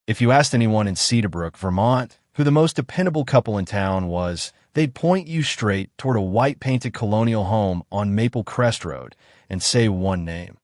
If you asked anyone in Cedarbrook, Vermont, who the most dependable couple in town was, they'd point you straight toward a white-painted colonial home on Maple Crest Road and say one name: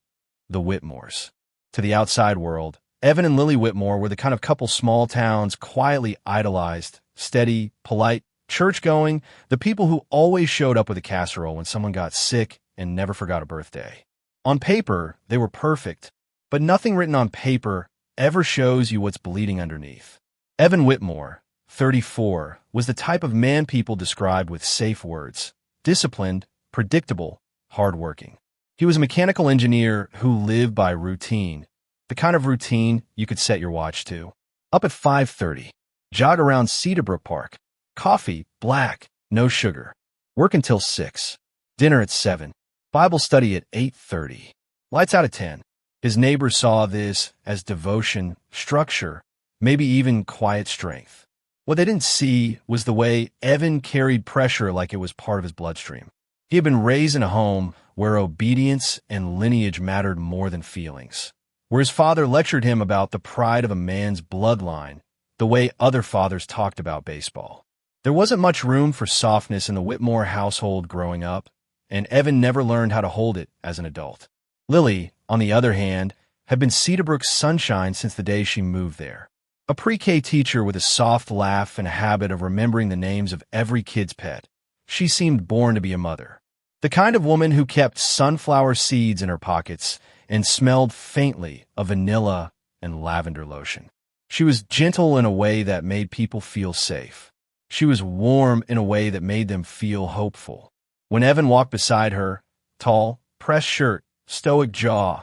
the Whitmores. To the outside world, Evan and Lily Whitmore were the kind of couple small towns quietly idolized, steady, polite, church-going, the people who always showed up with a casserole when someone got sick and never forgot a birthday. On paper, they were perfect, but nothing written on paper ever shows you what's bleeding underneath. Evan Whitmore, 34, was the type of man people described with safe words: disciplined, predictable, hardworking. He was a mechanical engineer who lived by routine, the kind of routine you could set your watch to. Up at 5:30, jog around Cedarbrook Park, coffee, black, no sugar. Work until 6, dinner at 7, Bible study at 8:30, lights out at 10. His neighbors saw this as devotion, structure, maybe even quiet strength. What they didn't see was the way Evan carried pressure like it was part of his bloodstream. He had been raised in a home where obedience and lineage mattered more than feelings, where his father lectured him about the pride of a man's bloodline, the way other fathers talked about baseball. There wasn't much room for softness in the Whitmore household growing up, and Evan never learned how to hold it as an adult. Lily, on the other hand, had been Cedarbrook's sunshine since the day she moved there. A pre-K teacher with a soft laugh and a habit of remembering the names of every kid's pet, she seemed born to be a mother. The kind of woman who kept sunflower seeds in her pockets and smelled faintly of vanilla and lavender lotion. She was gentle in a way that made people feel safe. She was warm in a way that made them feel hopeful. When Evan walked beside her, tall, pressed shirt, stoic jaw,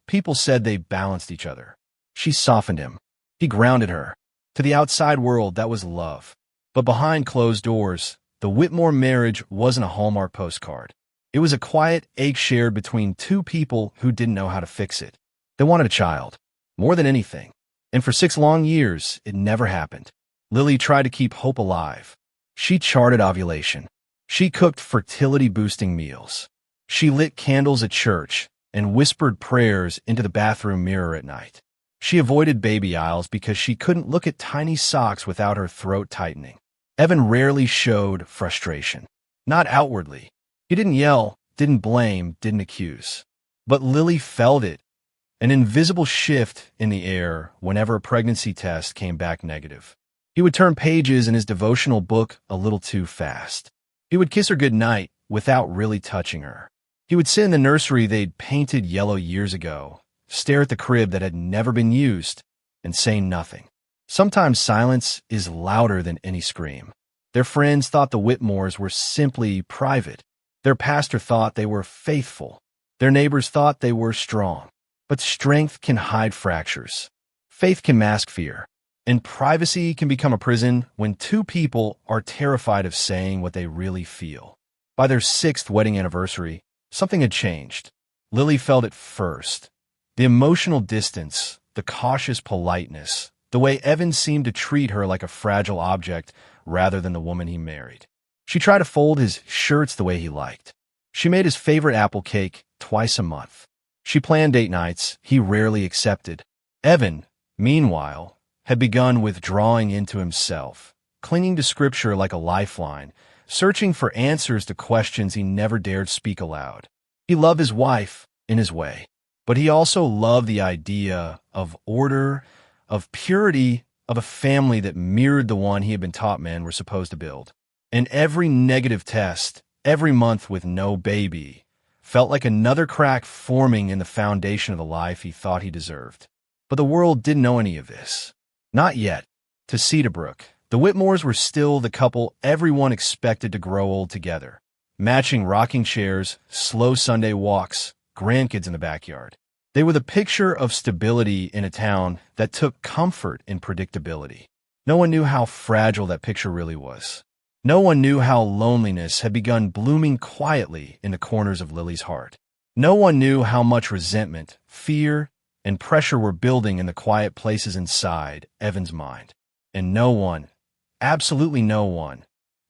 people said they balanced each other. She softened him. He grounded her. To the outside world, that was love. But behind closed doors, the Whitmore marriage wasn't a Hallmark postcard. It was a quiet ache shared between two people who didn't know how to fix it. They wanted a child, more than anything. And for 6 long years, it never happened. Lily tried to keep hope alive. She charted ovulation. She cooked fertility-boosting meals. She lit candles at church and whispered prayers into the bathroom mirror at night. She avoided baby aisles because she couldn't look at tiny socks without her throat tightening. Evan rarely showed frustration. Not outwardly. He didn't yell, didn't blame, didn't accuse. But Lily felt it, an invisible shift in the air whenever a pregnancy test came back negative. He would turn pages in his devotional book a little too fast. He would kiss her goodnight without really touching her. He would sit in the nursery they'd painted yellow years ago, stare at the crib that had never been used, and say nothing. Sometimes silence is louder than any scream. Their friends thought the Whitmores were simply private. Their pastor thought they were faithful. Their neighbors thought they were strong. But strength can hide fractures. Faith can mask fear. And privacy can become a prison when two people are terrified of saying what they really feel. By their 6th wedding anniversary, something had changed. Lily felt it first. The emotional distance, the cautious politeness, the way Evan seemed to treat her like a fragile object rather than the woman he married. She tried to fold his shirts the way he liked. She made his favorite apple cake twice a month. She planned date nights he rarely accepted. Evan, meanwhile, had begun withdrawing into himself, clinging to scripture like a lifeline, searching for answers to questions he never dared speak aloud. He loved his wife in his way, but he also loved the idea of order, of purity, of a family that mirrored the one he had been taught men were supposed to build. And every negative test, every month with no baby, felt like another crack forming in the foundation of the life he thought he deserved. But the world didn't know any of this. Not yet. To Cedarbrook, the Whitmores were still the couple everyone expected to grow old together. Matching rocking chairs, slow Sunday walks, grandkids in the backyard. They were the picture of stability in a town that took comfort in predictability. No one knew how fragile that picture really was. No one knew how loneliness had begun blooming quietly in the corners of Lily's heart. No one knew how much resentment, fear, and pressure were building in the quiet places inside Evan's mind. And no one, absolutely no one,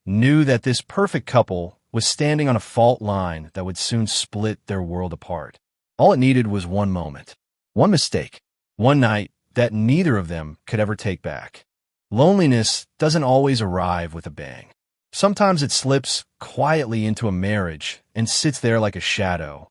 knew that this perfect couple was standing on a fault line that would soon split their world apart. All it needed was one moment, one mistake, one night that neither of them could ever take back. Loneliness doesn't always arrive with a bang. Sometimes it slips quietly into a marriage and sits there like a shadow,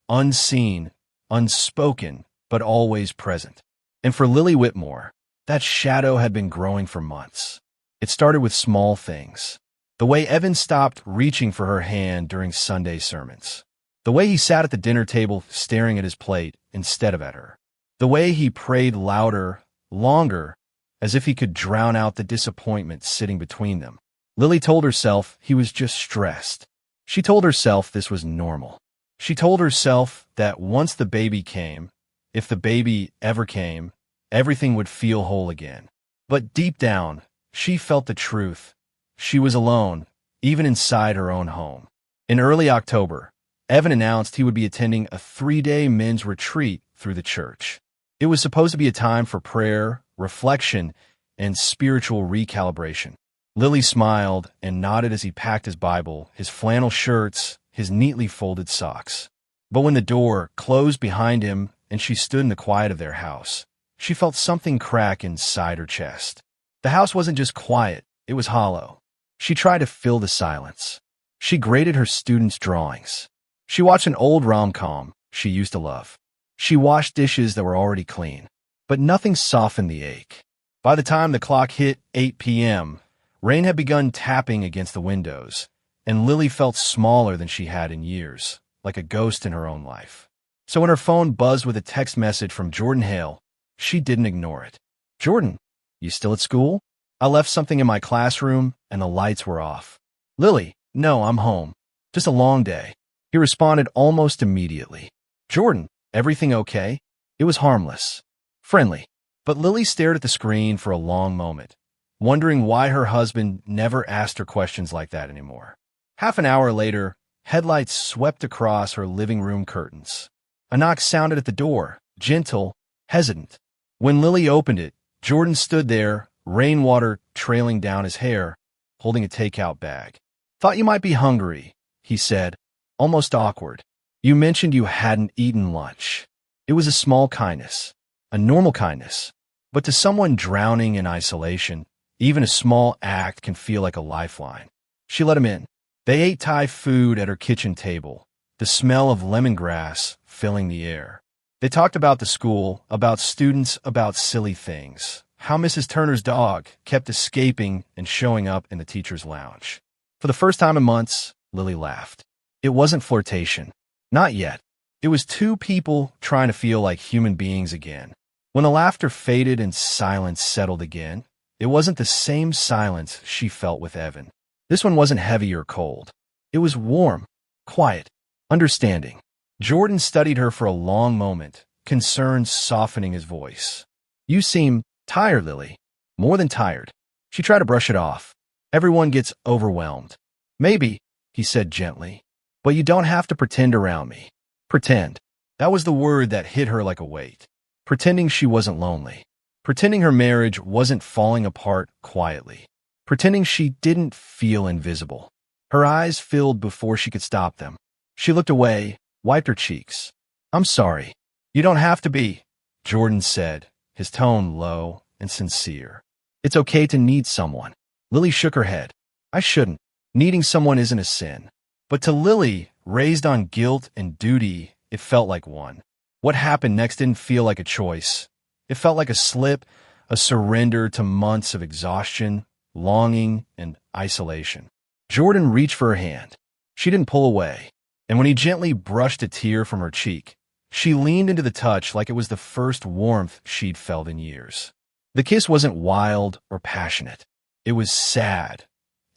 unseen, unspoken, but always present. And for Lily Whitmore, that shadow had been growing for months. It started with small things. The way Evan stopped reaching for her hand during Sunday sermons. The way he sat at the dinner table staring at his plate instead of at her. The way he prayed louder, longer, as if he could drown out the disappointment sitting between them. Lily told herself he was just stressed. She told herself this was normal. She told herself that once the baby came, if the baby ever came, everything would feel whole again. But deep down, she felt the truth. She was alone, even inside her own home. In early October, Evan announced he would be attending a 3-day men's retreat through the church. It was supposed to be a time for prayer, reflection, and spiritual recalibration. Lily smiled and nodded as he packed his Bible, his flannel shirts, his neatly folded socks. But when the door closed behind him and she stood in the quiet of their house, she felt something crack inside her chest. The house wasn't just quiet, it was hollow. She tried to fill the silence. She graded her students' drawings. She watched an old rom-com she used to love. She washed dishes that were already clean. But nothing softened the ache. By the time the clock hit 8 p.m., rain had begun tapping against the windows, and Lily felt smaller than she had in years, like a ghost in her own life. So when her phone buzzed with a text message from Jordan Hale, she didn't ignore it. "Jordan, you still at school? I left something in my classroom, and the lights were off." "Lily, no, I'm home. Just a long day." He responded almost immediately. "Jordan, everything okay?" It was harmless, friendly. But Lily stared at the screen for a long moment, wondering why her husband never asked her questions like that anymore. Half an hour later, headlights swept across her living room curtains. A knock sounded at the door, gentle, hesitant. When Lily opened it, Jordan stood there, rainwater trailing down his hair, holding a takeout bag. "Thought you might be hungry," he said, almost awkward. "You mentioned you hadn't eaten lunch." It was a small kindness, a normal kindness. But to someone drowning in isolation, even a small act can feel like a lifeline. She let him in. They ate Thai food at her kitchen table, the smell of lemongrass filling the air. They talked about the school, about students, about silly things. How Mrs. Turner's dog kept escaping and showing up in the teacher's lounge. For the first time in months, Lily laughed. It wasn't flirtation. Not yet. It was two people trying to feel like human beings again. When the laughter faded and silence settled again, it wasn't the same silence she felt with Evan. This one wasn't heavy or cold. It was warm, quiet, understanding. Jordan studied her for a long moment, concern softening his voice. "You seem tired, Lily." "More than tired." She tried to brush it off. "Everyone gets overwhelmed." "Maybe," he said gently, "but you don't have to pretend around me." Pretend. That was the word that hit her like a weight. Pretending she wasn't lonely. Pretending her marriage wasn't falling apart quietly. Pretending she didn't feel invisible. Her eyes filled before she could stop them. She looked away, wiped her cheeks. "I'm sorry." "You don't have to be," Jordan said, his tone low and sincere. "It's okay to need someone." Lily shook her head. "I shouldn't. Needing someone isn't a sin." But to Lily, raised on guilt and duty, it felt like one. What happened next didn't feel like a choice. It felt like a slip, a surrender to months of exhaustion, longing, and isolation. Jordan reached for her hand. She didn't pull away. And when he gently brushed a tear from her cheek, she leaned into the touch like it was the first warmth she'd felt in years. The kiss wasn't wild or passionate. It was sad,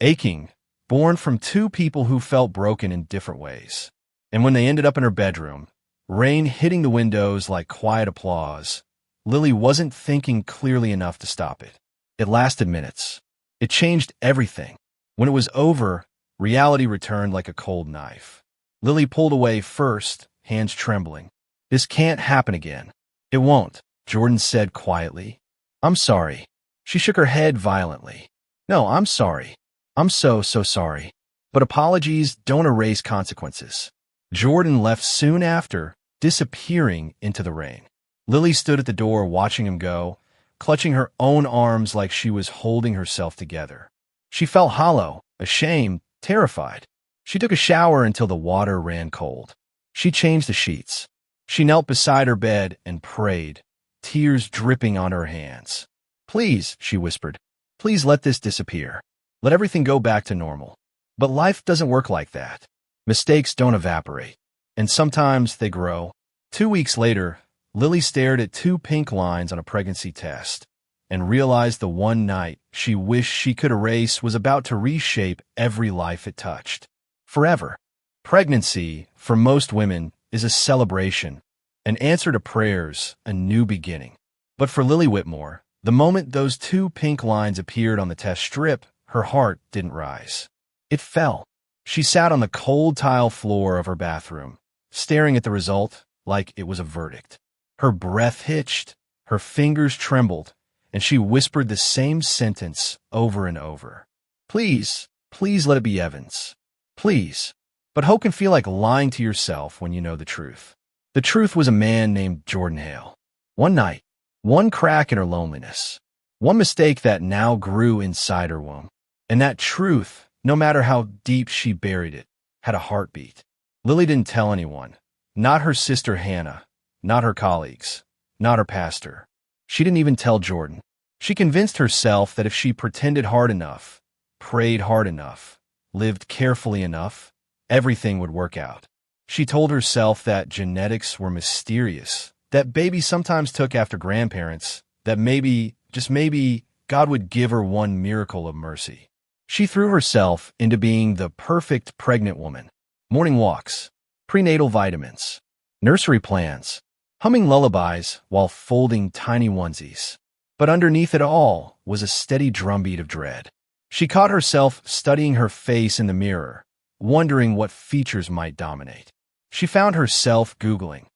aching, born from two people who felt broken in different ways. And when they ended up in her bedroom, rain hitting the windows like quiet applause, Lily wasn't thinking clearly enough to stop it. It lasted minutes. It changed everything. When it was over, reality returned like a cold knife. Lily pulled away first, hands trembling. "This can't happen again." "It won't," Jordan said quietly. "I'm sorry." She shook her head violently. "No, I'm sorry. I'm so sorry. But apologies don't erase consequences." Jordan left soon after, disappearing into the rain. Lily stood at the door watching him go, clutching her own arms like she was holding herself together. She felt hollow, ashamed, terrified. She took a shower until the water ran cold. She changed the sheets. She knelt beside her bed and prayed, tears dripping on her hands. "Please," she whispered, "please let this disappear. Let everything go back to normal." But life doesn't work like that. Mistakes don't evaporate, and sometimes they grow. 2 weeks later, Lily stared at 2 pink lines on a pregnancy test and realized the one night she wished she could erase was about to reshape every life it touched. Forever. Pregnancy, for most women, is a celebration, an answer to prayers, a new beginning. But for Lily Whitmore, the moment those 2 pink lines appeared on the test strip, her heart didn't rise. It fell. She sat on the cold tile floor of her bathroom, staring at the result like it was a verdict. Her breath hitched, her fingers trembled, and she whispered the same sentence over and over. "Please, please let it be Evans. Please." But hope can feel like lying to yourself when you know the truth. The truth was a man named Jordan Hale. One night, one crack in her loneliness, one mistake that now grew inside her womb. And that truth, no matter how deep she buried it, had a heartbeat. Lily didn't tell anyone. Not her sister Hannah, not her colleagues, not her pastor. She didn't even tell Jordan. She convinced herself that if she pretended hard enough, prayed hard enough, lived carefully enough, everything would work out. She told herself that genetics were mysterious, that babies sometimes took after grandparents, that maybe, just maybe, God would give her one miracle of mercy. She threw herself into being the perfect pregnant woman. Morning walks, prenatal vitamins, nursery plans, humming lullabies while folding tiny onesies. But underneath it all was a steady drumbeat of dread. She caught herself studying her face in the mirror, wondering what features might dominate. She found herself Googling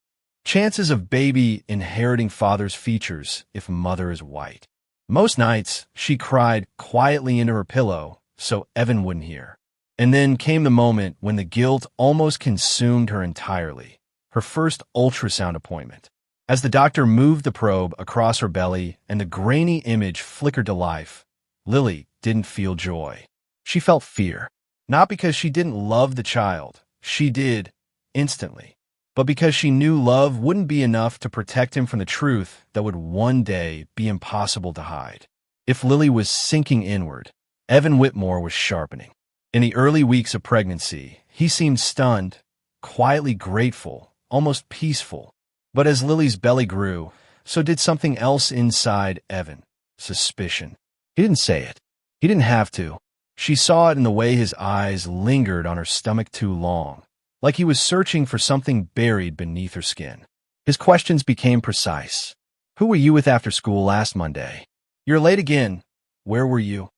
chances of baby inheriting father's features if mother is white. Most nights, she cried quietly into her pillow so Evan wouldn't hear. And then came the moment when the guilt almost consumed her entirely. Her first ultrasound appointment. As the doctor moved the probe across her belly and the grainy image flickered to life, Lily didn't feel joy. She felt fear. Not because she didn't love the child. She did, instantly. But because she knew love wouldn't be enough to protect him from the truth that would one day be impossible to hide. If Lily was sinking inward, Evan Whitmore was sharpening. In the early weeks of pregnancy, he seemed stunned, quietly grateful, almost peaceful. But as Lily's belly grew, so did something else inside Evan, suspicion. He didn't say it. He didn't have to. She saw it in the way his eyes lingered on her stomach too long, like he was searching for something buried beneath her skin. His questions became precise. "Who were you with after school last Monday? You're late again. Where were you?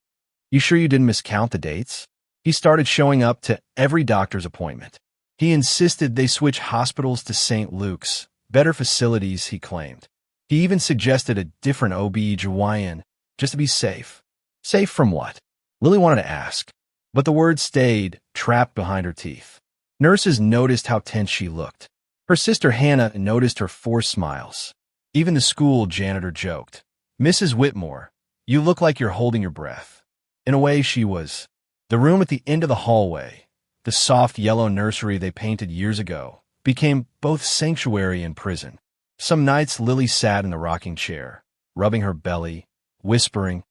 You sure you didn't miscount the dates?" He started showing up to every doctor's appointment. He insisted they switch hospitals to St. Luke's, better facilities, he claimed. He even suggested a different OB-GYN, just to be safe. Safe from what? Lily wanted to ask, but the words stayed trapped behind her teeth. Nurses noticed how tense she looked. Her sister Hannah noticed her forced smiles. Even the school janitor joked, "Mrs. Whitmore, you look like you're holding your breath." In a way, she was. The room at the end of the hallway, the soft yellow nursery they painted years ago, became both sanctuary and prison. Some nights Lily sat in the rocking chair, rubbing her belly, whispering,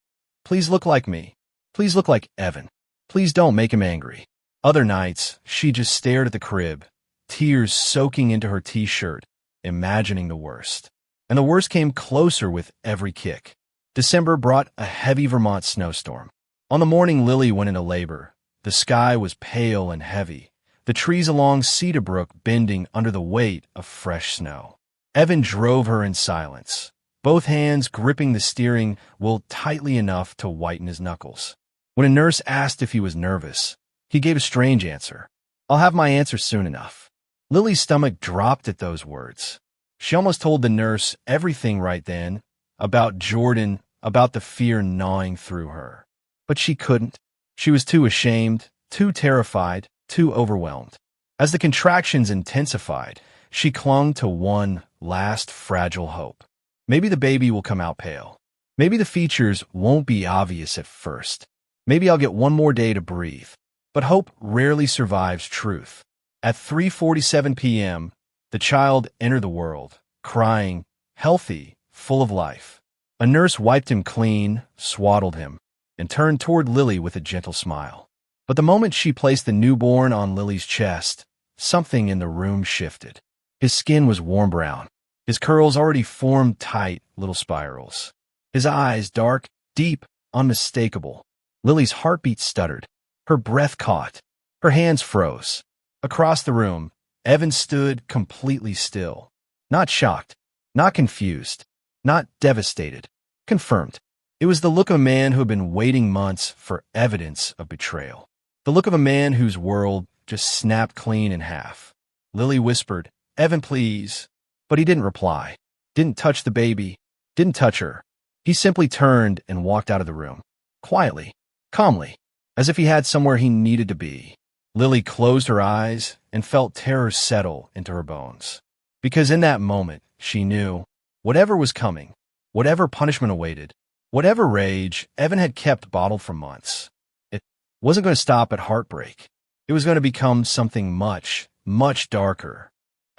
"Please look like me. Please look like Evan. Please don't make him angry." Other nights, she just stared at the crib, tears soaking into her t-shirt, imagining the worst. And the worst came closer with every kick. December brought a heavy Vermont snowstorm. On the morning Lily went into labor, the sky was pale and heavy, the trees along Cedar Brook bending under the weight of fresh snow. Evan drove her in silence, both hands gripping the steering wheel tightly enough to whiten his knuckles. When a nurse asked if he was nervous, he gave a strange answer. "I'll have my answer soon enough." Lily's stomach dropped at those words. She almost told the nurse everything right then, about Jordan, about the fear gnawing through her. But she couldn't. She was too ashamed, too terrified, too overwhelmed. As the contractions intensified, She clung to one last fragile hope. Maybe the baby will come out pale. Maybe the features won't be obvious at first. Maybe I'll get one more day to breathe. But hope rarely survives truth. At 3:47 p.m., the child entered the world, crying, healthy, full of life. A nurse wiped him clean, swaddled him, and turned toward Lily with a gentle smile. But the moment she placed the newborn on Lily's chest, something in the room shifted. His skin was warm brown. His curls already formed tight little spirals. His eyes dark, deep, unmistakable. Lily's heartbeat stuttered. Her breath caught. Her hands froze. Across the room, Evan stood completely still. Not shocked, not confused, not devastated. Confirmed. It was the look of a man who had been waiting months for evidence of betrayal. The look of a man whose world just snapped clean in half. Lily whispered, "Evan, please." But he didn't reply. Didn't touch the baby. Didn't touch her. He simply turned and walked out of the room. Quietly. Calmly. As if he had somewhere he needed to be. Lily closed her eyes and felt terror settle into her bones. Because in that moment, she knew, whatever was coming, whatever punishment awaited, whatever rage Evan had kept bottled for months, it wasn't going to stop at heartbreak. It was going to become something much, much darker.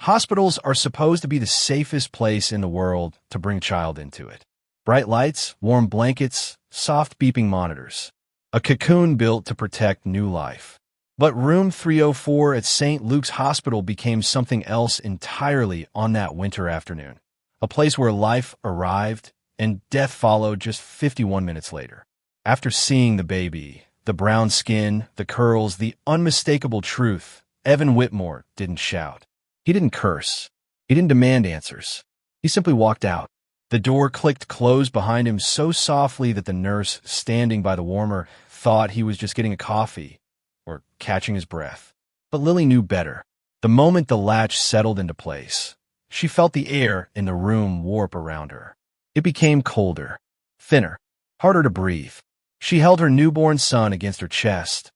Hospitals are supposed to be the safest place in the world to bring a child into it. Bright lights, warm blankets, soft beeping monitors. A cocoon built to protect new life. But room 304 at St. Luke's Hospital became something else entirely on that winter afternoon. A place where life arrived and death followed just 51 minutes later. After seeing the baby, the brown skin, the curls, the unmistakable truth, Evan Whitmore didn't shout. He didn't curse. He didn't demand answers. He simply walked out. The door clicked closed behind him so softly that the nurse standing by the warmer thought he was just getting a coffee or catching his breath. But Lily knew better. The moment the latch settled into place, she felt the air in the room warp around her. It became colder, thinner, harder to breathe. She held her newborn son against her chest,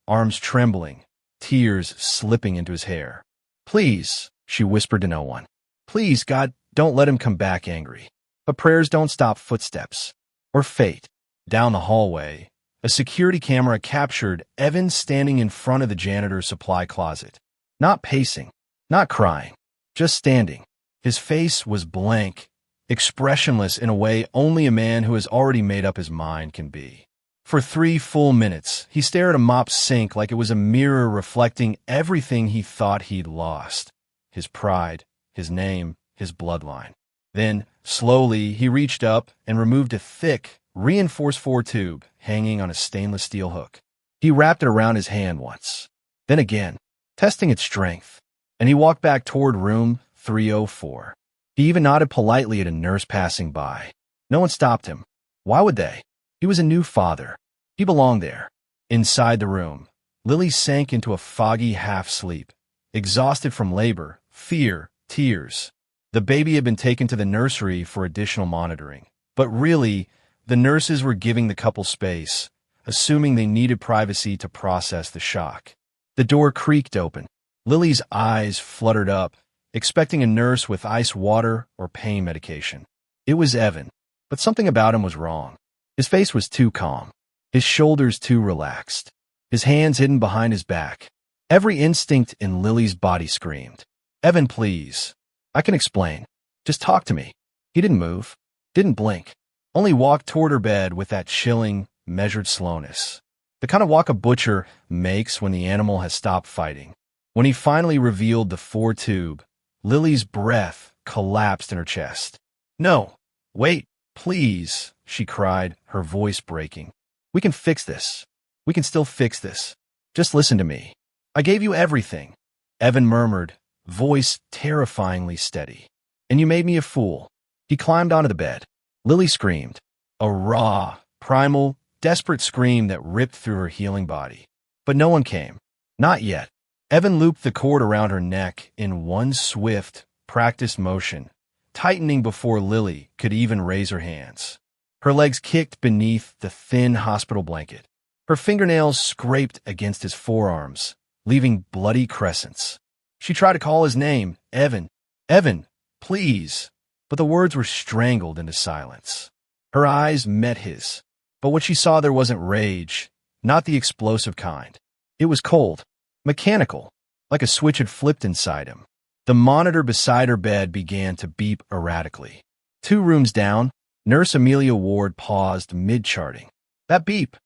arms trembling, tears slipping into his hair. "Please," she whispered to no one. "Please, God, don't let him come back angry." But prayers don't stop footsteps or fate. Down the hallway, a security camera captured Evan standing in front of the janitor's supply closet. Not pacing, not crying, just standing. His face was blank, expressionless in a way only a man who has already made up his mind can be. For 3 full minutes, he stared at a mop sink like it was a mirror reflecting everything he thought he'd lost. His pride, his name, his bloodline. Then, slowly, he reached up and removed a thick, reinforced 4 tube hanging on a stainless steel hook. He wrapped it around his hand once, then again, testing its strength, and he walked back toward room 304. He even nodded politely at a nurse passing by. No one stopped him. Why would they? He was a new father. He belonged there. Inside the room, Lily sank into a foggy half-sleep, exhausted from labor, fear, tears. The baby had been taken to the nursery for additional monitoring. But really, the nurses were giving the couple space, assuming they needed privacy to process the shock. The door creaked open. Lily's eyes fluttered up, expecting a nurse with ice water or pain medication. It was Evan, but something about him was wrong. His face was too calm, his shoulders too relaxed, his hands hidden behind his back. Every instinct in Lily's body screamed, "Evan, please. I can explain. Just talk to me." He didn't move, didn't blink, only walked toward her bed with that chilling, measured slowness. The kind of walk a butcher makes when the animal has stopped fighting. When he finally revealed the 4 tube, Lily's breath collapsed in her chest. "No, wait, please," she cried, her voice breaking. "We can fix this. We can still fix this. Just listen to me. I gave you everything," Evan murmured, voice terrifyingly steady. "And you made me a fool." He climbed onto the bed. Lily screamed, a raw, primal, desperate scream that ripped through her healing body. But no one came. Not yet. Evan looped the cord around her neck in one swift, practiced motion, tightening before Lily could even raise her hands. Her legs kicked beneath the thin hospital blanket. Her fingernails scraped against his forearms, leaving bloody crescents. She tried to call his name, Evan, Evan, please. But the words were strangled into silence. Her eyes met his, but what she saw there wasn't rage, not the explosive kind. It was cold, mechanical, like a switch had flipped inside him. The monitor beside her bed began to beep erratically. 2 rooms down, Nurse Amelia Ward paused mid-charting. That beep,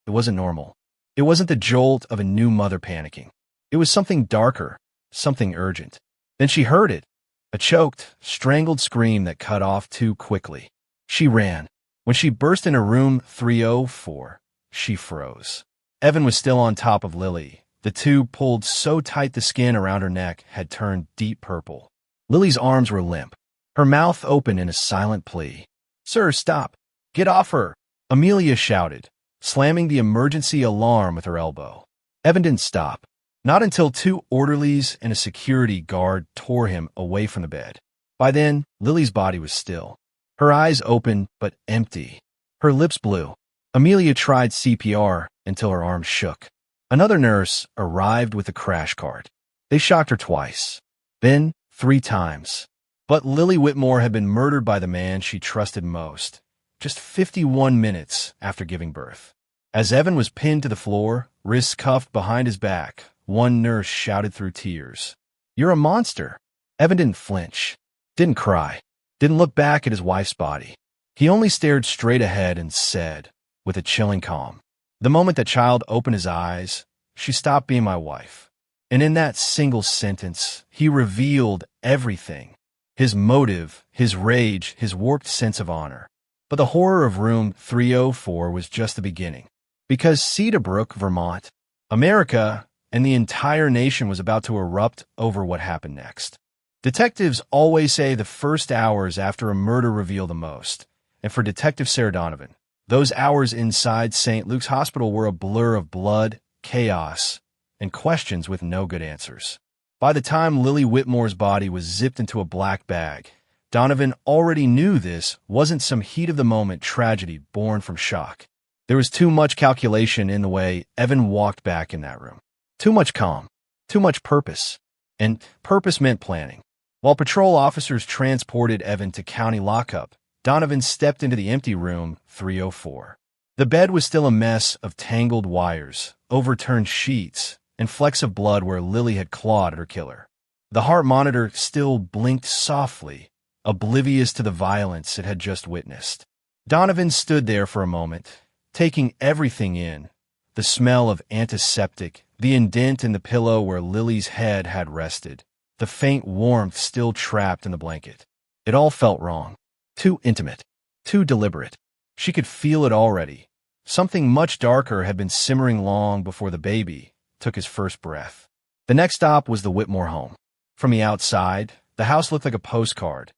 it wasn't normal. It wasn't the jolt of a new mother panicking. It was something darker, something urgent. Then she heard it, a choked, strangled scream that cut off too quickly. She ran. When she burst into room 304, she froze. Evan was still on top of Lily. The two pulled so tight the skin around her neck had turned deep purple. Lily's arms were limp, her mouth open in a silent plea. Sir, stop. Get off her, Amelia shouted, slamming the emergency alarm with her elbow. Evan didn't stop, not until 2 orderlies and a security guard tore him away from the bed. By then, Lily's body was still, her eyes open but empty, her lips blue. Amelia tried CPR until her arms shook. Another nurse arrived with a crash cart. They shocked her twice, then 3 times. But Lily Whitmore had been murdered by the man she trusted most, just 51 minutes after giving birth. As Evan was pinned to the floor, wrists cuffed behind his back, one nurse shouted through tears, "You're a monster." Evan didn't flinch, didn't cry, didn't look back at his wife's body. He only stared straight ahead and said, with a chilling calm, "The moment that child opened his eyes, she stopped being my wife." And in that single sentence, he revealed everything. His motive, his rage, his warped sense of honor. But the horror of room 304 was just the beginning. Because Cedarbrook, Vermont, America, and the entire nation was about to erupt over what happened next. Detectives always say the first hours after a murder reveal the most. And for Detective Sarah Donovan, those hours inside St. Luke's Hospital were a blur of blood, chaos, and questions with no good answers. By the time Lily Whitmore's body was zipped into a black bag, Donovan already knew this wasn't some heat-of-the-moment tragedy born from shock. There was too much calculation in the way Evan walked back in that room. Too much calm, too much purpose. And purpose meant planning. While patrol officers transported Evan to county lockup, Donovan stepped into the empty room 304. The bed was still a mess of tangled wires, overturned sheets, and flecks of blood where Lily had clawed at her killer. The heart monitor still blinked softly, oblivious to the violence it had just witnessed. Donovan stood there for a moment, taking everything in, the smell of antiseptic, the indent in the pillow where Lily's head had rested, the faint warmth still trapped in the blanket. It all felt wrong. Too intimate, too deliberate. She could feel it already. Something much darker had been simmering long before the baby took his first breath. The next stop was the Whitmore home. From the outside, the house looked like a postcard.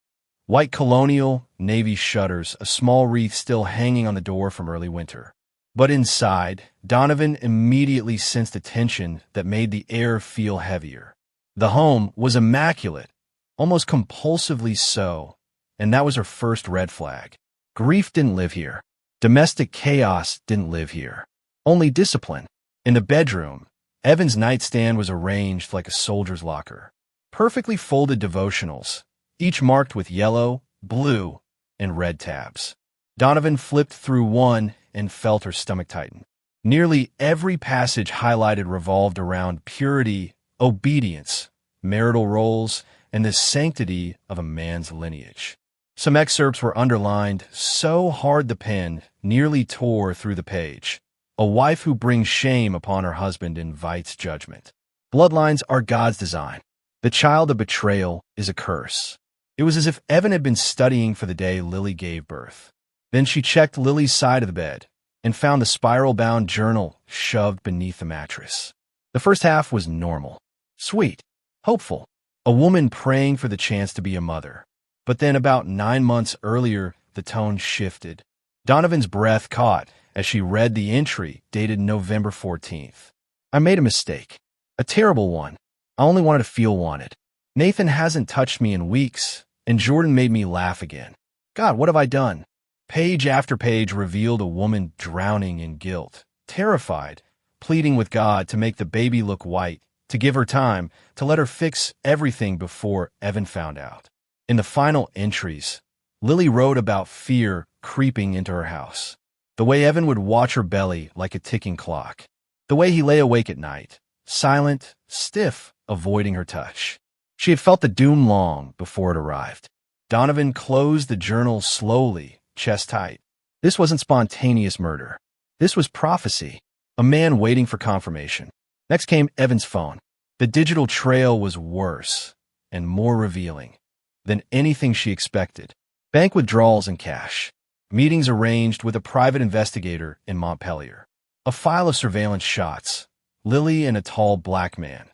White colonial, navy shutters, a small wreath still hanging on the door from early winter. But inside, Donovan immediately sensed a tension that made the air feel heavier. The home was immaculate, almost compulsively so, and that was her first red flag. Grief didn't live here. Domestic chaos didn't live here. Only discipline. In the bedroom, Evan's nightstand was arranged like a soldier's locker. Perfectly folded devotionals, each marked with yellow, blue, and red tabs. Donovan flipped through one and felt her stomach tighten. Nearly every passage highlighted revolved around purity, obedience, marital roles, and the sanctity of a man's lineage. Some excerpts were underlined so hard the pen nearly tore through the page. A wife who brings shame upon her husband invites judgment. Bloodlines are God's design. The child of betrayal is a curse. It was as if Evan had been studying for the day Lily gave birth. Then she checked Lily's side of the bed and found the spiral-bound journal shoved beneath the mattress. The first half was normal, sweet, hopeful, a woman praying for the chance to be a mother. But then about 9 months earlier, the tone shifted. Donovan's breath caught as she read the entry dated November 14th. I made a mistake. A terrible one. I only wanted to feel wanted. Nathan hasn't touched me in weeks, and Jordan made me laugh again. God, what have I done? Page after page revealed a woman drowning in guilt, terrified, pleading with God to make the baby look white, to give her time, to let her fix everything before Evan found out. In the final entries, Lily wrote about fear creeping into her house. The way Evan would watch her belly like a ticking clock. The way he lay awake at night, silent, stiff, avoiding her touch. She had felt the doom long before it arrived. Donovan closed the journal slowly, chest tight. This wasn't spontaneous murder. This was prophecy. A man waiting for confirmation. Next came Evan's phone. The digital trail was worse and more revealing than anything she expected. Bank withdrawals and cash. Meetings arranged with a private investigator in Montpelier. A file of surveillance shots. Lily and a tall black man,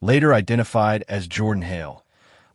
later identified as Jordan Hale,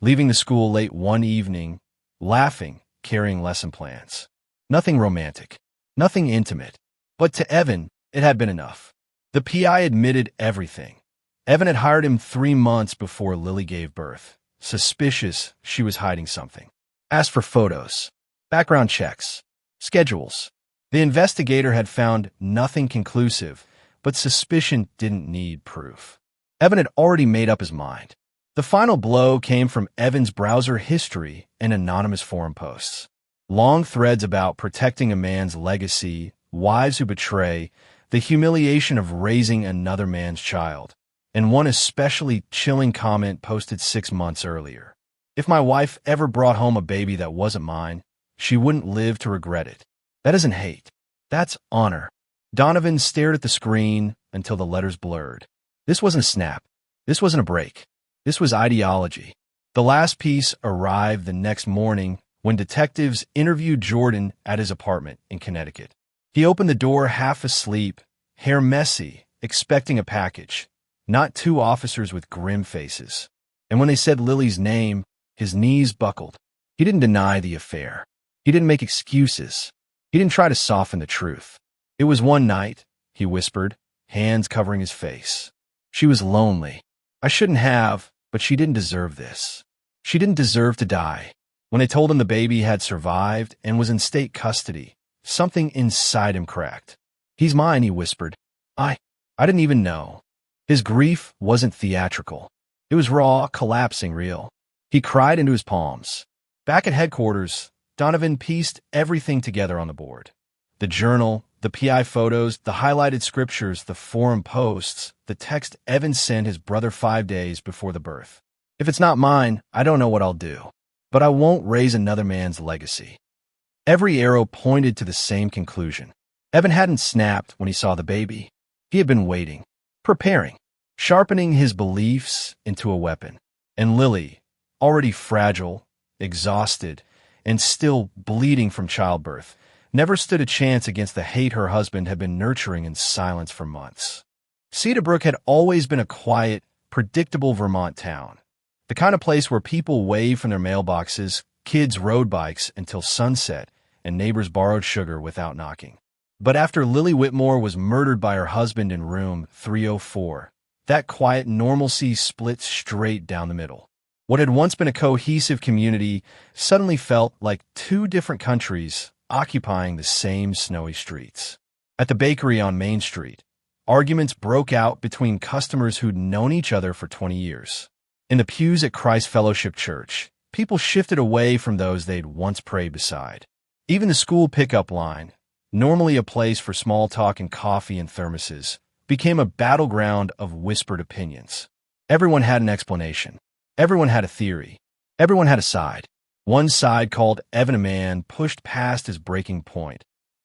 leaving the school late one evening, laughing, carrying lesson plans. Nothing romantic, nothing intimate. But to Evan, it had been enough. The PI admitted everything. Evan had hired him 3 months before Lily gave birth. Suspicious she was hiding something. Asked for photos, background checks, schedules. The investigator had found nothing conclusive, but suspicion didn't need proof. Evan had already made up his mind. The final blow came from Evan's browser history and anonymous forum posts. Long threads about protecting a man's legacy, wives who betray, the humiliation of raising another man's child, and one especially chilling comment posted 6 months earlier. If my wife ever brought home a baby that wasn't mine, she wouldn't live to regret it. That isn't hate. That's honor. Donovan stared at the screen until the letters blurred. This wasn't a snap. This wasn't a break. This was ideology. The last piece arrived the next morning when detectives interviewed Jordan at his apartment in Connecticut. He opened the door half asleep, hair messy, expecting a package, not 2 officers with grim faces. And when they said Lily's name, his knees buckled. He didn't deny the affair. He didn't make excuses. He didn't try to soften the truth. It was one night, he whispered, hands covering his face. She was lonely. I shouldn't have, but she didn't deserve this. She didn't deserve to die. When they told him the baby had survived and was in state custody, something inside him cracked. He's mine, he whispered. I didn't even know. His grief wasn't theatrical. It was raw, collapsing real. He cried into his palms. Back at headquarters, Donovan pieced everything together on the board. The journal, the PI photos, the highlighted scriptures, the forum posts, the text Evan sent his brother 5 days before the birth. If it's not mine, I don't know what I'll do. But I won't raise another man's legacy. Every arrow pointed to the same conclusion. Evan hadn't snapped when he saw the baby. He had been waiting, preparing, sharpening his beliefs into a weapon. And Lily, already fragile, exhausted, and still bleeding from childbirth, never stood a chance against the hate her husband had been nurturing in silence for months. Cedarbrook had always been a quiet, predictable Vermont town, the kind of place where people waved from their mailboxes, kids rode bikes until sunset, and neighbors borrowed sugar without knocking. But after Lily Whitmore was murdered by her husband in room 304, that quiet normalcy split straight down the middle. What had once been a cohesive community suddenly felt like 2 different countries occupying the same snowy streets. At the bakery on Main Street, arguments broke out between customers who'd known each other for 20 years. In the pews at Christ Fellowship Church, people shifted away from those they'd once prayed beside. Even the school pickup line, normally a place for small talk and coffee and thermoses, became a battleground of whispered opinions. Everyone had an explanation. Everyone had a theory. Everyone had a side. One side called Evan a man pushed past his breaking point.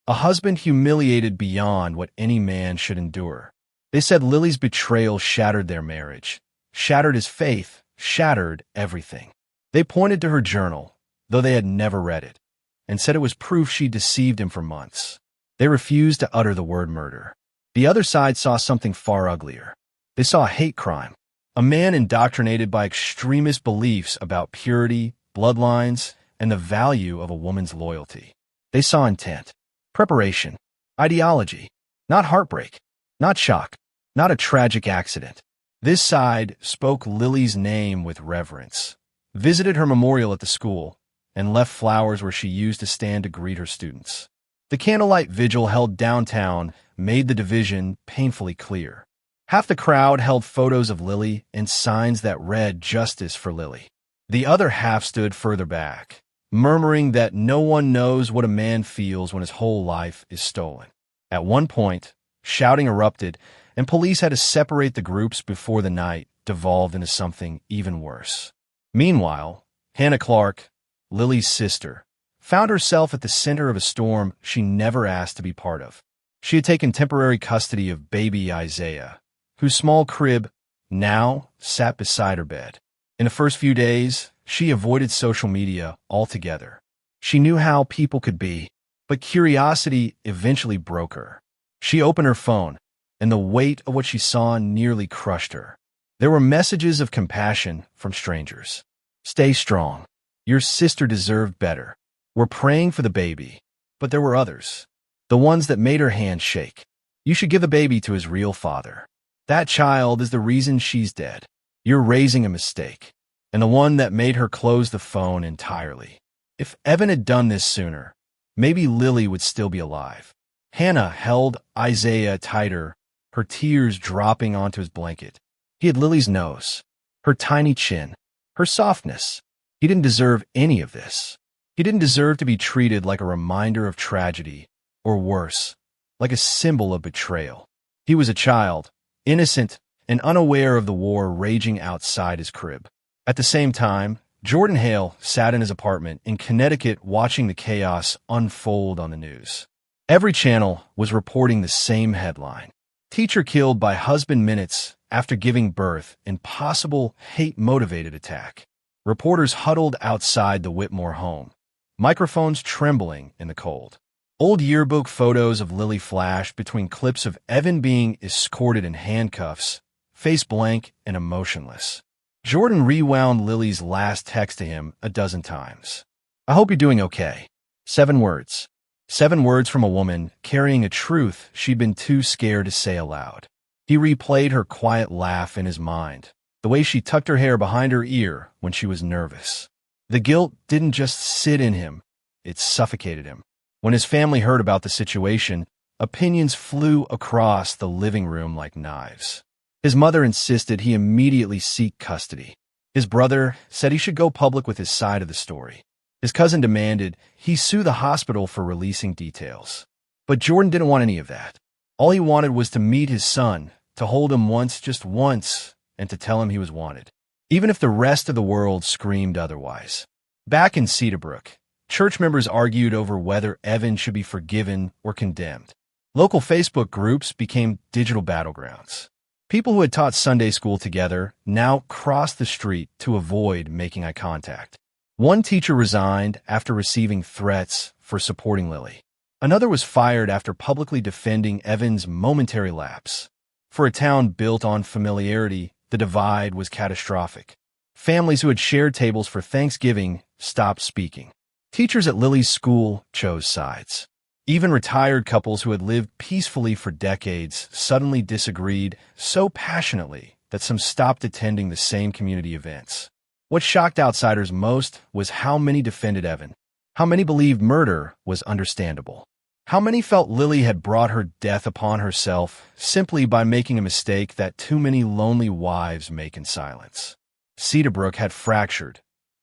A husband humiliated beyond what any man should endure. They said Lily's betrayal shattered their marriage, shattered his faith, shattered everything. They pointed to her journal, though they had never read it, and said it was proof she deceived him for months. They refused to utter the word murder. The other side saw something far uglier. They saw a hate crime. A man indoctrinated by extremist beliefs about purity, bloodlines, and the value of a woman's loyalty. They saw intent, preparation, ideology, not heartbreak, not shock, not a tragic accident. This side spoke Lily's name with reverence, visited her memorial at the school, and left flowers where she used to stand to greet her students. The candlelight vigil held downtown made the division painfully clear. Half the crowd held photos of Lily and signs that read "Justice for Lily." The other half stood further back, murmuring that no one knows what a man feels when his whole life is stolen. At one point, shouting erupted, and police had to separate the groups before the night devolved into something even worse. Meanwhile, Hannah Clark, Lily's sister, found herself at the center of a storm she never asked to be part of. She had taken temporary custody of baby Isaiah, whose small crib now sat beside her bed. In the first few days, she avoided social media altogether. She knew how people could be, but curiosity eventually broke her. She opened her phone, and the weight of what she saw nearly crushed her. There were messages of compassion from strangers. "Stay strong. Your sister deserved better. We're praying for the baby." But there were others. The ones that made her hand shake. "You should give the baby to his real father. That child is the reason she's dead. You're raising a mistake." And the one that made her close the phone entirely. If Evan had done this sooner, maybe Lily would still be alive. Hannah held Isaiah tighter, her tears dropping onto his blanket. He had Lily's nose, her tiny chin, her softness. He didn't deserve any of this. He didn't deserve to be treated like a reminder of tragedy, or worse, like a symbol of betrayal. He was a child, innocent and unaware of the war raging outside his crib. At the same time, Jordan Hale sat in his apartment in Connecticut watching the chaos unfold on the news. Every channel was reporting the same headline: "Teacher killed by husband minutes after giving birth in possible hate-motivated attack." Reporters huddled outside the Whitmore home, microphones trembling in the cold. Old yearbook photos of Lily flashed between clips of Evan being escorted in handcuffs, face blank and emotionless. Jordan rewound Lily's last text to him a dozen times. "I hope you're doing okay." 7 words. 7 words from a woman carrying a truth she'd been too scared to say aloud. He replayed her quiet laugh in his mind, the way she tucked her hair behind her ear when she was nervous. The guilt didn't just sit in him, it suffocated him. When his family heard about the situation, opinions flew across the living room like knives. His mother insisted he immediately seek custody. His brother said he should go public with his side of the story. His cousin demanded he sue the hospital for releasing details. But Jordan didn't want any of that. All he wanted was to meet his son, to hold him once, just once, and to tell him he was wanted, even if the rest of the world screamed otherwise. Back in Cedarbrook, church members argued over whether Evan should be forgiven or condemned. Local Facebook groups became digital battlegrounds. People who had taught Sunday school together now crossed the street to avoid making eye contact. One teacher resigned after receiving threats for supporting Lily. Another was fired after publicly defending Evan's momentary lapse. For a town built on familiarity, the divide was catastrophic. Families who had shared tables for Thanksgiving stopped speaking. Teachers at Lily's school chose sides. Even retired couples who had lived peacefully for decades suddenly disagreed so passionately that some stopped attending the same community events. What shocked outsiders most was how many defended Evan, how many believed murder was understandable, how many felt Lily had brought her death upon herself simply by making a mistake that too many lonely wives make in silence. Cedarbrook had fractured,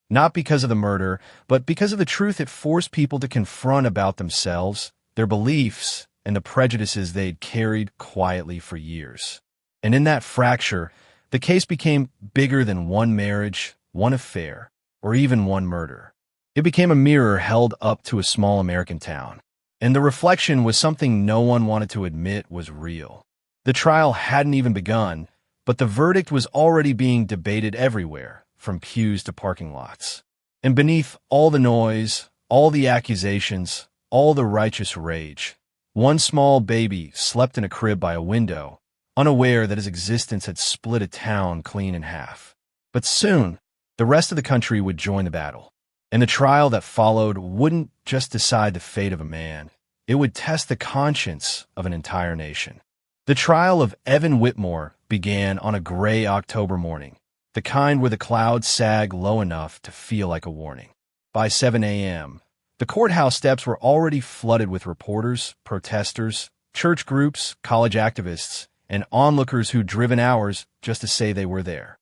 not because of the murder, but because of the truth it forced people to confront about themselves, their beliefs, and the prejudices they'd carried quietly for years. And in that fracture, the case became bigger than one marriage, one affair, or even one murder. It became a mirror held up to a small American town. And the reflection was something no one wanted to admit was real. The trial hadn't even begun, but the verdict was already being debated everywhere, from pews to parking lots. And beneath all the noise, all the accusations, all the righteous rage, one small baby slept in a crib by a window, unaware that his existence had split a town clean in half. But soon, the rest of the country would join the battle. And the trial that followed wouldn't just decide the fate of a man. It would test the conscience of an entire nation. The trial of Evan Whitmore began on a gray October morning, the kind where the clouds sag low enough to feel like a warning. By 7 a.m., the courthouse steps were already flooded with reporters, protesters, church groups, college activists, and onlookers who'd driven hours just to say they were there.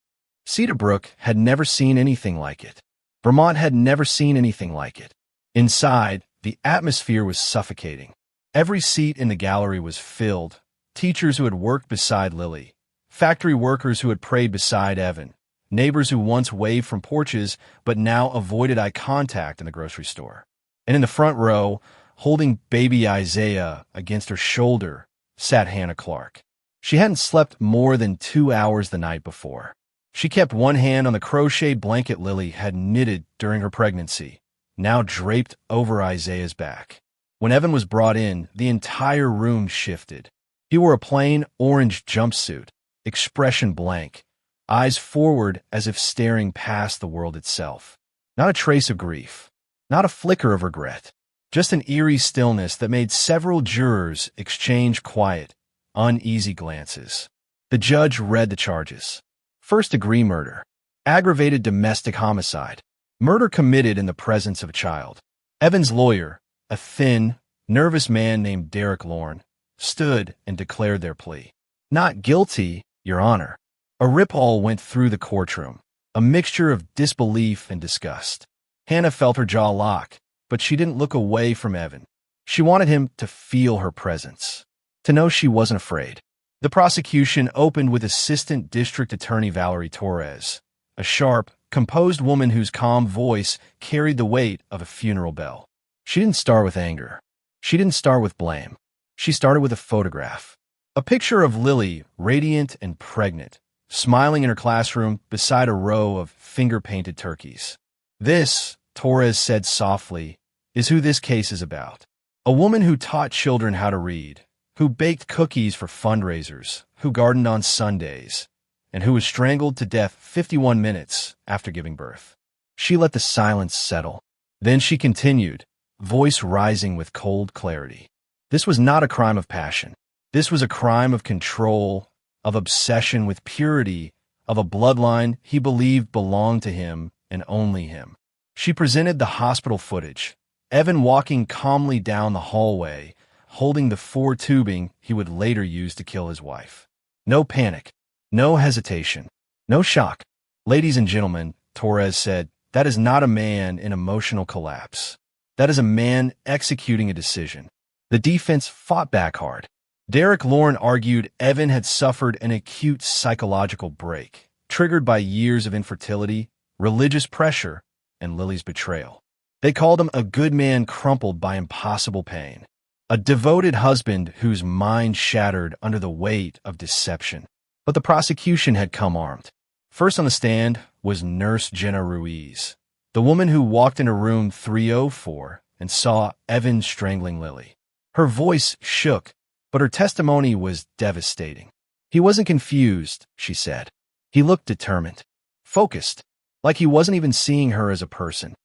Cedarbrook had never seen anything like it. Vermont had never seen anything like it. Inside, the atmosphere was suffocating. Every seat in the gallery was filled. Teachers who had worked beside Lily, factory workers who had prayed beside Evan, neighbors who once waved from porches but now avoided eye contact in the grocery store. And in the front row, holding baby Isaiah against her shoulder, sat Hannah Clark. She hadn't slept more than 2 hours the night before. She kept one hand on the crocheted blanket Lily had knitted during her pregnancy, now draped over Isaiah's back. When Evan was brought in, the entire room shifted. He wore a plain orange jumpsuit, expression blank, eyes forward as if staring past the world itself. Not a trace of grief, not a flicker of regret, just an eerie stillness that made several jurors exchange quiet, uneasy glances. The judge read the charges. First-degree murder, aggravated domestic homicide, murder committed in the presence of a child. Evan's lawyer, a thin, nervous man named Derek Lorne, stood and declared their plea. Not guilty, Your Honor. A ripple went through the courtroom, a mixture of disbelief and disgust. Hannah felt her jaw lock, but she didn't look away from Evan. She wanted him to feel her presence, to know she wasn't afraid. The prosecution opened with Assistant District Attorney Valerie Torres, a sharp, composed woman whose calm voice carried the weight of a funeral bell. She didn't start with anger. She didn't start with blame. She started with a photograph. A picture of Lily, radiant and pregnant, smiling in her classroom beside a row of finger-painted turkeys. This, Torres said softly, is who this case is about. A woman who taught children how to read, who baked cookies for fundraisers, who gardened on Sundays, and who was strangled to death 51 minutes after giving birth. She let the silence settle. Then she continued, voice rising with cold clarity. This was not a crime of passion. This was a crime of control, of obsession with purity, of a bloodline he believed belonged to him and only him. She presented the hospital footage, Evan walking calmly down the hallway, holding the 4 tubing he would later use to kill his wife. No panic, no hesitation, no shock. Ladies and gentlemen, Torres said, that is not a man in emotional collapse. That is a man executing a decision. The defense fought back hard. Derek Lorne argued Evan had suffered an acute psychological break, triggered by years of infertility, religious pressure, and Lily's betrayal. They called him a good man crumpled by impossible pain. A devoted husband whose mind shattered under the weight of deception. But the prosecution had come armed. First on the stand was Nurse Jenna Ruiz, the woman who walked into room 304 and saw Evan strangling Lily. Her voice shook, but her testimony was devastating. He wasn't confused, she said. He looked determined, focused, like he wasn't even seeing her as a person.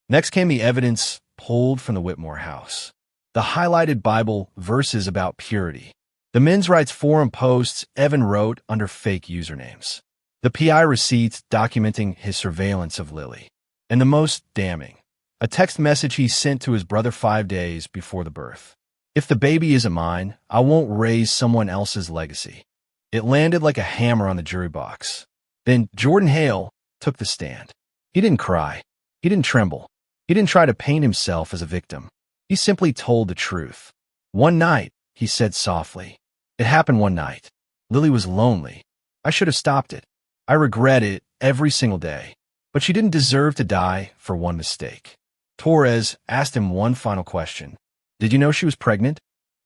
Next came the evidence pulled from the Whitmore house. The highlighted Bible verses about purity. The men's rights forum posts Evan wrote under fake usernames. The PI receipts documenting his surveillance of Lily. And the most damning, a text message he sent to his brother 5 days before the birth. If the baby isn't mine, I won't raise someone else's legacy. It landed like a hammer on the jury box. Then Jordan Hale took the stand. He didn't cry. He didn't tremble. He didn't try to paint himself as a victim. He simply told the truth. One night, he said softly. It happened one night. Lily was lonely. I should have stopped it. I regret it every single day. But she didn't deserve to die for one mistake. Torres asked him one final question. Did you know she was pregnant?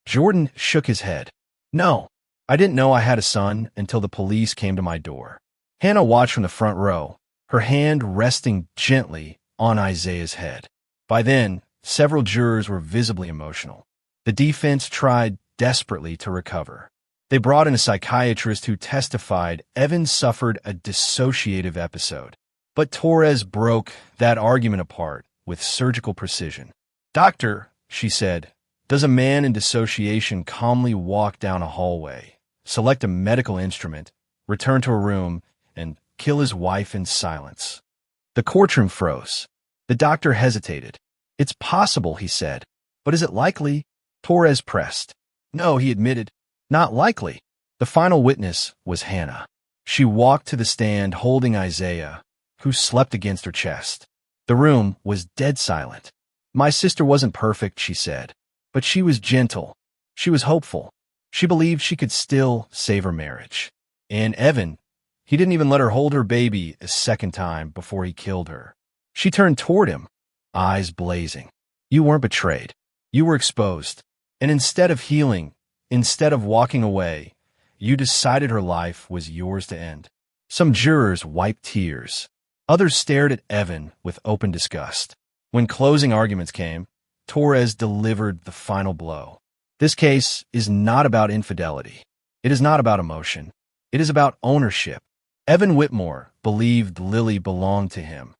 Jordan shook his head. No, I didn't know I had a son until the police came to my door. Hannah watched from the front row, her hand resting gently on Isaiah's head. By then, several jurors were visibly emotional. The defense tried desperately to recover. They brought in a psychiatrist who testified Evan suffered a dissociative episode. But Torres broke that argument apart with surgical precision. Doctor, she said, does a man in dissociation calmly walk down a hallway, select a medical instrument, return to a room, and kill his wife in silence? The courtroom froze. The doctor hesitated. It's possible, he said. But is it likely? Torres pressed. No, he admitted. Not likely. The final witness was Hannah. She walked to the stand holding Isaiah, who slept against her chest. The room was dead silent. "My sister wasn't perfect," she said, "but she was gentle. She was hopeful. She believed she could still save her marriage." And Evan, he didn't even let her hold her baby a second time before he killed her. She turned toward him, eyes blazing. "You weren't betrayed. You were exposed. And instead of healing, instead of walking away, you decided her life was yours to end." Some jurors wiped tears. Others stared at Evan with open disgust. When closing arguments came, Torres delivered the final blow. This case is not about infidelity. It is not about emotion. It is about ownership. Evan Whitmore believed Lily belonged to him.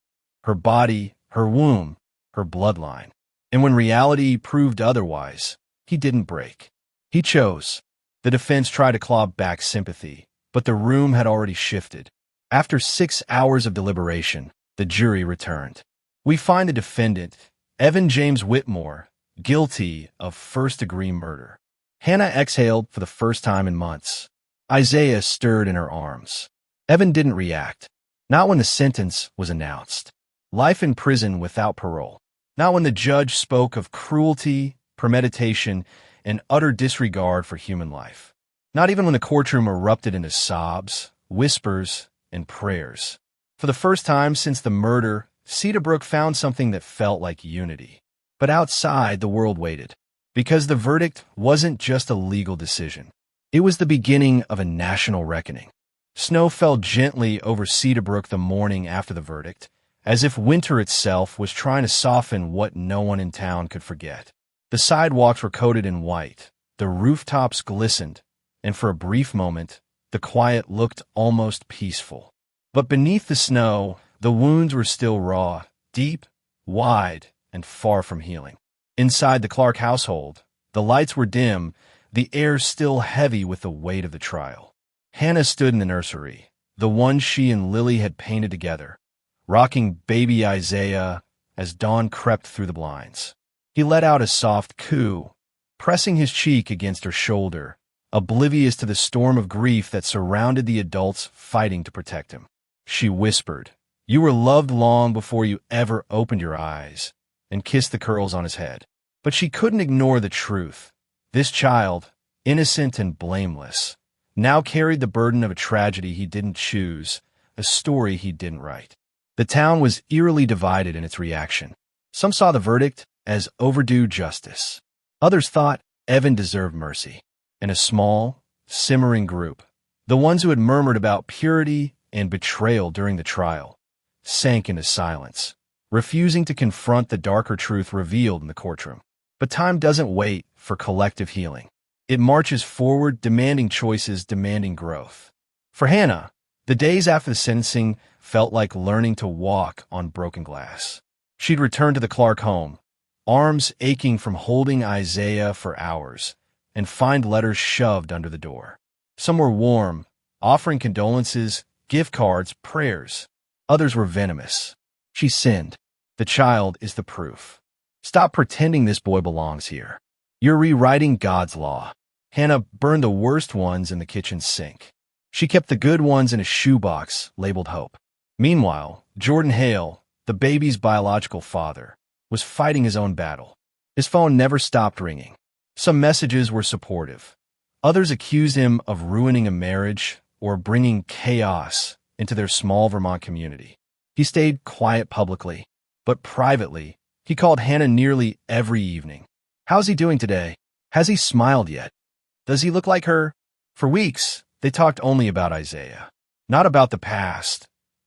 Her body, her womb, her bloodline. And when reality proved otherwise, he didn't break. He chose. The defense tried to claw back sympathy, but the room had already shifted. After 6 hours of deliberation, the jury returned. We find the defendant, Evan James Whitmore, guilty of first-degree murder. Hannah exhaled for the first time in months. Isaiah stirred in her arms. Evan didn't react. Not when the sentence was announced. Life in prison without parole. Not when the judge spoke of cruelty, premeditation, and utter disregard for human life. Not even when the courtroom erupted into sobs, whispers, and prayers. For the first time since the murder, Cedarbrook found something that felt like unity. But outside, the world waited. Because the verdict wasn't just a legal decision. It was the beginning of a national reckoning. Snow fell gently over Cedarbrook the morning after the verdict, as if winter itself was trying to soften what no one in town could forget. The sidewalks were coated in white, the rooftops glistened, and for a brief moment, the quiet looked almost peaceful. But beneath the snow, the wounds were still raw, deep, wide, and far from healing. Inside the Clark household, the lights were dim, the air still heavy with the weight of the trial. Hannah stood in the nursery, the one she and Lily had painted together, rocking baby Isaiah as dawn crept through the blinds. He let out a soft coo, pressing his cheek against her shoulder, oblivious to the storm of grief that surrounded the adults fighting to protect him. She whispered, "You were loved long before you ever opened your eyes," and kissed the curls on his head. But she couldn't ignore the truth. This child, innocent and blameless, now carried the burden of a tragedy he didn't choose, a story he didn't write. The town was eerily divided in its reaction. Some saw the verdict as overdue justice. Others thought Evan deserved mercy. And a small, simmering group, the ones who had murmured about purity and betrayal during the trial, sank into silence, refusing to confront the darker truth revealed in the courtroom. But time doesn't wait for collective healing. It marches forward, demanding choices, demanding growth. For Hannah, the days after the sentencing felt like learning to walk on broken glass. She'd returned to the Clark home, arms aching from holding Isaiah for hours, and find letters shoved under the door. Some were warm, offering condolences, gift cards, prayers. Others were venomous. She sinned. The child is the proof. Stop pretending this boy belongs here. You're rewriting God's law. Hannah burned the worst ones in the kitchen sink. She kept the good ones in a shoebox labeled Hope. Meanwhile, Jordan Hale, the baby's biological father, was fighting his own battle. His phone never stopped ringing. Some messages were supportive. Others accused him of ruining a marriage or bringing chaos into their small Vermont community. He stayed quiet publicly, but privately, he called Hannah nearly every evening. "How's he doing today? Has he smiled yet? Does he look like her?" For weeks, they talked only about Isaiah. Not about the past.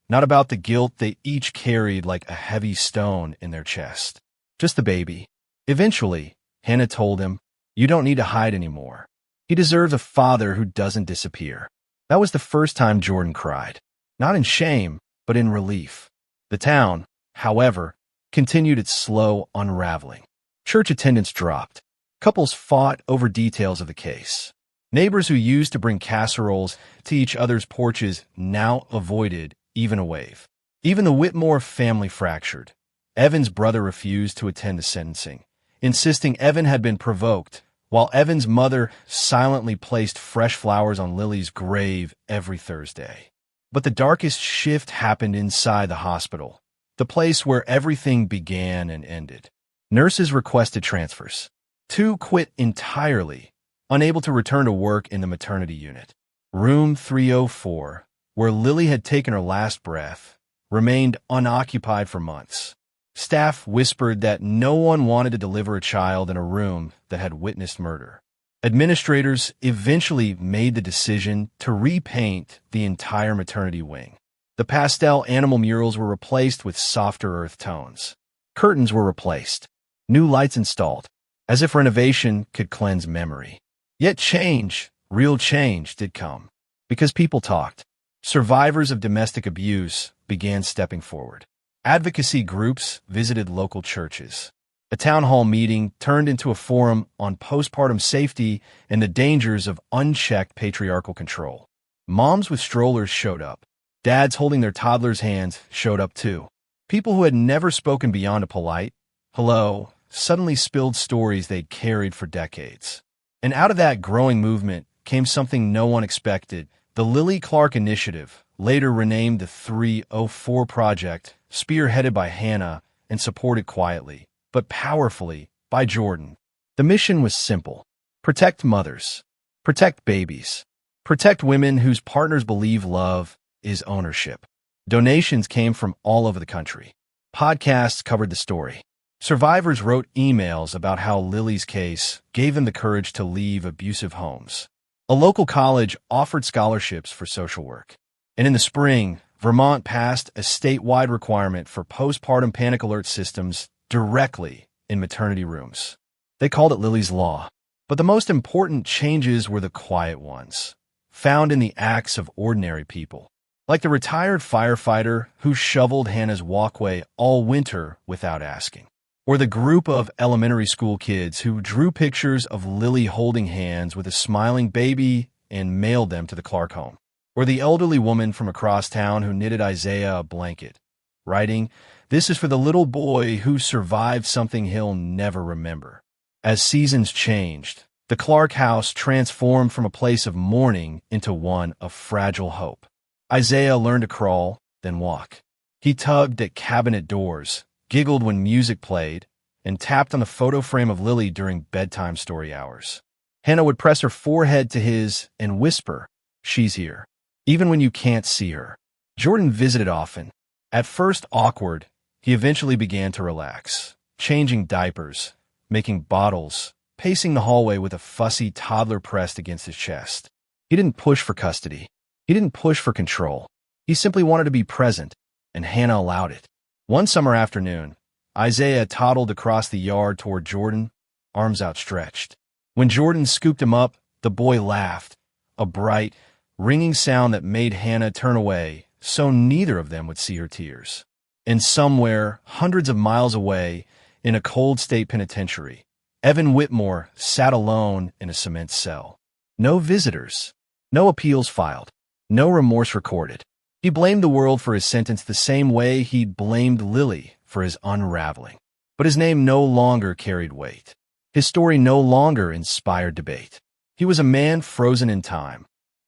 Not about the guilt they each carried like a heavy stone in their chest. Just the baby. Eventually, Hannah told him, "You don't need to hide anymore. He deserves a father who doesn't disappear." That was the first time Jordan cried. Not in shame, but in relief. The town, however, continued its slow unraveling. Church attendance dropped. Couples fought over details of the case. Neighbors who used to bring casseroles to each other's porches now avoided even a wave. Even the Whitmore family fractured. Evan's brother refused to attend the sentencing, insisting Evan had been provoked while Evan's mother silently placed fresh flowers on Lily's grave every Thursday. But the darkest shift happened inside the hospital, the place where everything began and ended. Nurses requested transfers. 2 quit entirely, unable to return to work in the maternity unit. Room 304, where Lily had taken her last breath, remained unoccupied for months. Staff whispered that no one wanted to deliver a child in a room that had witnessed murder. Administrators eventually made the decision to repaint the entire maternity wing. The pastel animal murals were replaced with softer earth tones. Curtains were replaced. New lights installed, as if renovation could cleanse memory. Yet change, real change, did come. Because people talked. Survivors of domestic abuse began stepping forward. Advocacy groups visited local churches. A town hall meeting turned into a forum on postpartum safety and the dangers of unchecked patriarchal control. Moms with strollers showed up. Dads holding their toddlers' hands showed up too. People who had never spoken beyond a polite hello suddenly spilled stories they'd carried for decades. And out of that growing movement came something no one expected: the Lily Clark Initiative, later renamed the 304 Project, spearheaded by Hannah and supported quietly, but powerfully, by Jordan. The mission was simple: protect mothers, protect babies, protect women whose partners believe love is ownership. Donations came from all over the country. Podcasts covered the story. Survivors wrote emails about how Lily's case gave them the courage to leave abusive homes. A local college offered scholarships for social work. And in the spring, Vermont passed a statewide requirement for postpartum panic alert systems directly in maternity rooms. They called it Lily's Law. But the most important changes were the quiet ones, found in the acts of ordinary people, like the retired firefighter who shoveled Hannah's walkway all winter without asking, or the group of elementary school kids who drew pictures of Lily holding hands with a smiling baby and mailed them to the Clark home, or the elderly woman from across town who knitted Isaiah a blanket, writing, "This is for the little boy who survived something he'll never remember." As seasons changed, the Clark house transformed from a place of mourning into one of fragile hope. Isaiah learned to crawl, then walk. He tugged at cabinet doors, giggled when music played, and tapped on the photo frame of Lily during bedtime story hours. Hannah would press her forehead to his and whisper, "She's here," even when you can't see her. Jordan visited often. At first awkward, he eventually began to relax, changing diapers, making bottles, pacing the hallway with a fussy toddler pressed against his chest. He didn't push for custody. He didn't push for control. He simply wanted to be present, and Hannah allowed it. One summer afternoon, Isaiah toddled across the yard toward Jordan, arms outstretched. When Jordan scooped him up, the boy laughed, a bright, ringing sound that made Hannah turn away so neither of them would see her tears. And somewhere, hundreds of miles away, in a cold state penitentiary, Evan Whitmore sat alone in a cement cell. No visitors, no appeals filed, no remorse recorded. He blamed the world for his sentence the same way he'd blamed Lily for his unraveling. But his name no longer carried weight. His story no longer inspired debate. He was a man frozen in time,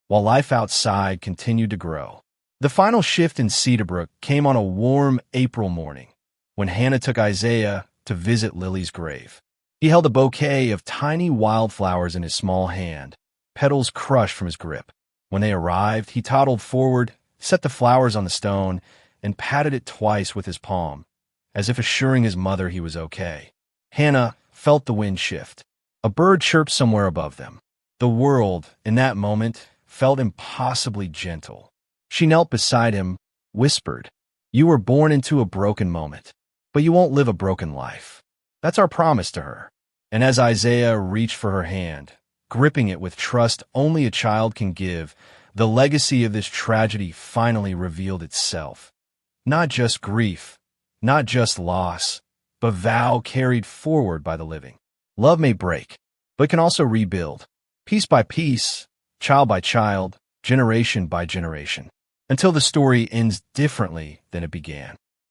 while life outside continued to grow. The final shift in Cedarbrook came on a warm April morning, when Hannah took Isaiah to visit Lily's grave. He held a bouquet of tiny wildflowers in his small hand, petals crushed from his grip. When they arrived, he toddled forward, set the flowers on the stone, and patted it twice with his palm, as if assuring his mother he was okay. Hannah felt the wind shift. A bird chirped somewhere above them. The world, in that moment, felt impossibly gentle. She knelt beside him, whispered, "You were born into a broken moment, but you won't live a broken life." That's our promise to her. And as Isaiah reached for her hand, gripping it with trust only a child can give, the legacy of this tragedy finally revealed itself. Not just grief, not just loss, but vow carried forward by the living. Love may break, but can also rebuild, piece by piece, child by child, generation by generation, until the story ends differently than it began.